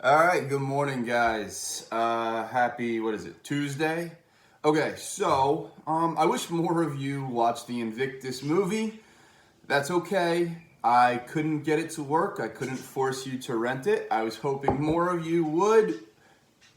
All right, good morning, guys. Happy, what is it, Tuesday? Okay, so I wish more of you watched the Invictus movie. That's okay. I couldn't get it to work. I couldn't force you to rent it. I was hoping more of you would,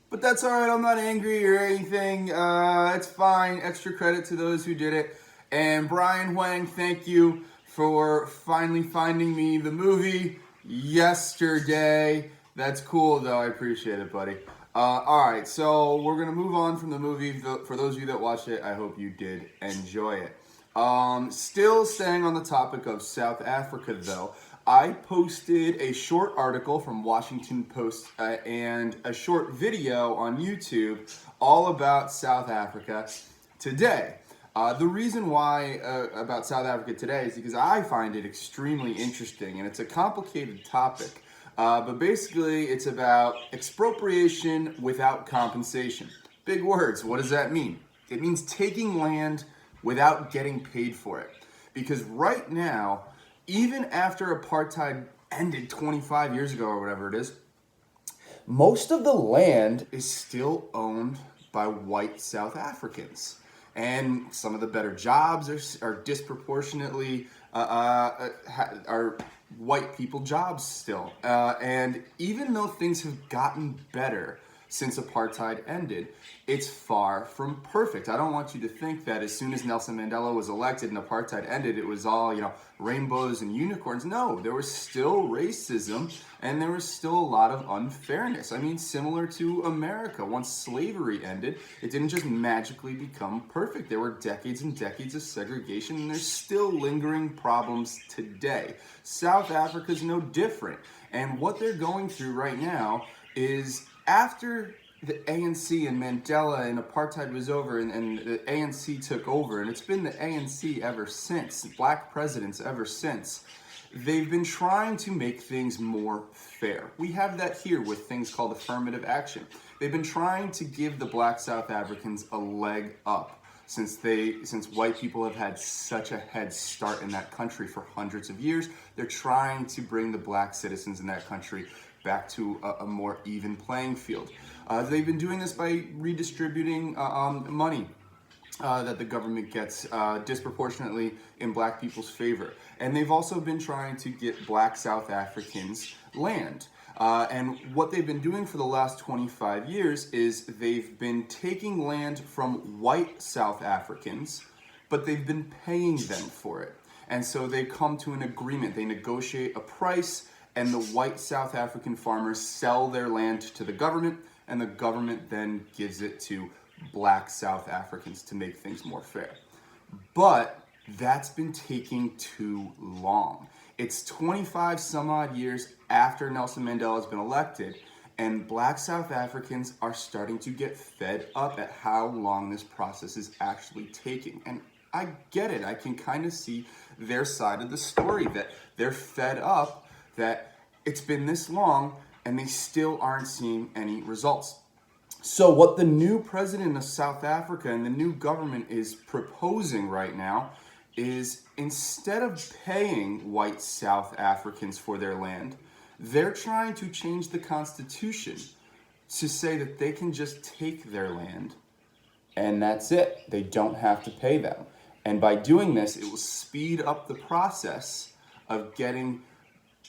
but that's all right. I'm not angry or anything. It's fine. Extra credit to those who did it. And Brian Huang, thank you for finally finding me the movie yesterday. That's cool, though. I appreciate it, buddy. All right, so we're gonna move on from the movie. For those of you that watched it, I hope you did enjoy it. Still staying on the topic of South Africa, though, I posted a short article from Washington Post and a short video on YouTube all about South Africa today. The reason why about South Africa today is because I find it extremely interesting, and it's a complicated topic. But basically, it's about expropriation without compensation. Big words. What does that mean? It means taking land without getting paid for it. Because right now, even after apartheid ended 25 years ago or whatever it is, most of the land is still owned by white South Africans. And some of the better jobs are disproportionately are white people jobs still. And even though things have gotten better since apartheid ended, it's far from perfect. I don't want you to think that as soon as Nelson Mandela was elected and apartheid ended, it was all, rainbows and unicorns. No, there was still racism and there was still a lot of unfairness. I mean, similar to America. Once slavery ended, it didn't just magically become perfect. There were decades and decades of segregation, and there's still lingering problems today. South Africa's no different. And what they're going through right now is after the ANC and Mandela and apartheid was over and the ANC took over, and it's been the ANC ever since, black presidents ever since, they've been trying to make things more fair. We have that here with things called affirmative action. They've been trying to give the black South Africans a leg up since white people have had such a head start in that country for hundreds of years. They're trying to bring the black citizens in that country back to a more even playing field. They've been doing this by redistributing money that the government gets disproportionately in black people's favor. And they've also been trying to get black South Africans land. And what they've been doing for the last 25 years is they've been taking land from white South Africans, but they've been paying them for it. And so they come to an agreement. They negotiate a price, and the white South African farmers sell their land to the government, and the government then gives it to black South Africans to make things more fair. But that's been taking too long. It's 25 some odd years after Nelson Mandela has been elected, and black South Africans are starting to get fed up at how long this process is actually taking. And I get it. I can kind of see their side of the story, that they're fed up that it's been this long and they still aren't seeing any results. So what the new president of South Africa and the new government is proposing right now is, instead of paying white South Africans for their land, they're trying to change the Constitution to say that they can just take their land and that's it. They don't have to pay them. And by doing this, it will speed up the process of getting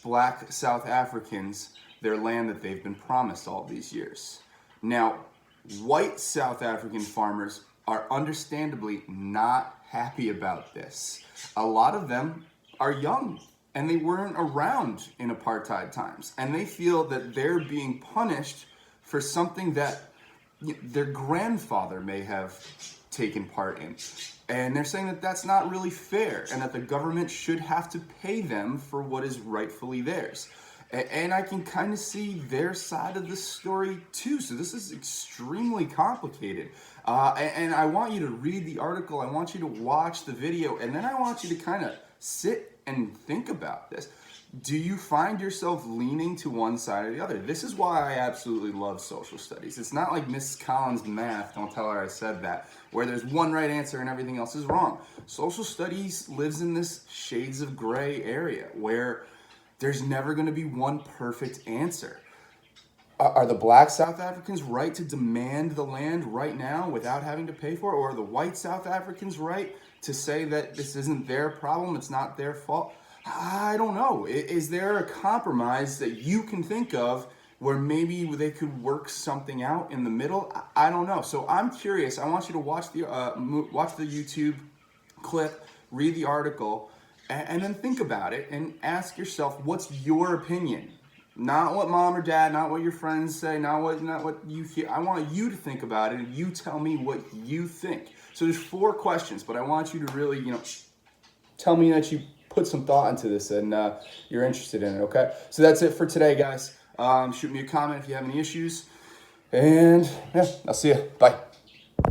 black South Africans their land that they've been promised all these years. Now, white South African farmers are understandably not happy about this. A lot of them are young and they weren't around in apartheid times, and they feel that they're being punished for something that their grandfather may have taken part in. And they're saying that that's not really fair and that the government should have to pay them for what is rightfully theirs. And I can kind of see their side of the story too. So this is extremely complicated. And I want you to read the article. I want you to watch the video. And then I want you to kind of sit and think about this. Do you find yourself leaning to one side or the other? This is why I absolutely love social studies. It's not like Miss Collins' math, don't tell her I said that, where there's one right answer and everything else is wrong. Social studies lives in this shades of gray area where there's never going to be one perfect answer. Are the black South Africans right to demand the land right now without having to pay for it? Or are the white South Africans right to say that this isn't their problem, it's not their fault? I don't know. Is there a compromise that you can think of where maybe they could work something out in the middle? I don't know. So I'm curious. I want you to watch the YouTube clip, read the article, and then think about it and ask yourself, what's your opinion? Not what mom or dad, not what your friends say, not what you hear. I want you to think about it and you tell me what you think. So there's 4 questions, but I want you to really, tell me that you put some thought into this and you're interested in it, okay? So that's it for today, guys. Shoot me a comment if you have any issues. And yeah, I'll see you. Bye.